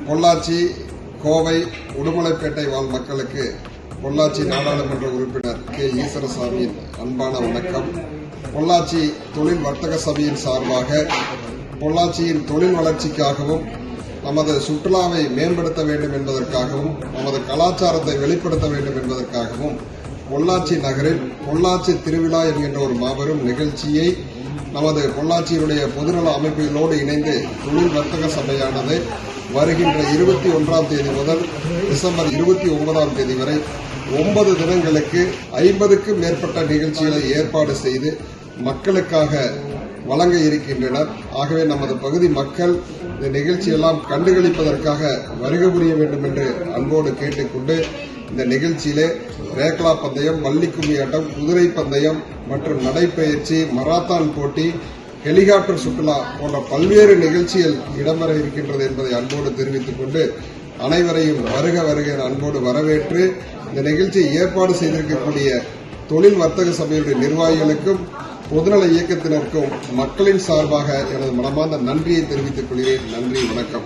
பொள்ளாச்சி, கோவை, உடுமலைப்பேட்டை வாழ் மக்களுக்கு பொள்ளாச்சி நாடாளுமன்ற உறுப்பினர் கே. ஈஸ்வரசாமியின் அன்பான வணக்கம். பொள்ளாச்சி தொழில் வர்த்தக சபையின் சார்பாக பொள்ளாச்சியின் தொழில் வளர்ச்சிக்காகவும் நமது சுற்றுலாவை மேம்படுத்த வேண்டும் என்பதற்காகவும் நமது கலாச்சாரத்தை வெளிப்படுத்த வேண்டும் என்பதற்காகவும் பொள்ளாச்சி நகரில் பொள்ளாச்சி திருவிழா என்கின்ற ஒரு மாபெரும் நிகழ்ச்சியை நமது பொள்ளாச்சியினுடைய பொதுநல அமைப்புகளோடு இணைந்து தொழில் வர்த்தக சபையானது வருகின்ற 21ஆம் தேதி முதல் டிசம்பர் 29ஆம் தேதி வரை 9 தினங்களுக்கு 50க்கும் மேற்பட்ட நிகழ்ச்சிகளை ஏற்பாடு செய்து மக்களுக்காக வழங்க இருக்கின்றனர். ஆகவே நமது பகுதி மக்கள் இந்த நிகழ்ச்சியெல்லாம் கண்டுகளிப்பதற்காக வருகை புரிய வேண்டும் என்று அன்போடு கேட்டுக்கொண்டு, இந்த நிகழ்ச்சியிலே ரேக்லா பந்தயம், வள்ளிக்கும்மி ஆட்டம், குதிரை பந்தயம் மற்றும் நடைப்பயிற்சி, மராத்தான் போட்டி, ஹெலிகாப்டர் சுற்றுலா போன்ற பல்வேறு நிகழ்ச்சிகள் இடம்பெற இருக்கின்றது என்பதை அன்போடு தெரிவித்துக் கொண்டு அனைவரையும் வருக வருக அன்போடு வரவேற்று இந்த நிகழ்ச்சியை ஏற்பாடு செய்திருக்கக்கூடிய தொழில் வர்த்தக சபையுடைய நிர்வாகிகளுக்கும் பொதுநல இயக்கத்தினருக்கும் மக்களின் சார்பாக எனது மனமார்ந்த நன்றியை தெரிவித்துக் கொள்கிறேன். நன்றி, வணக்கம்.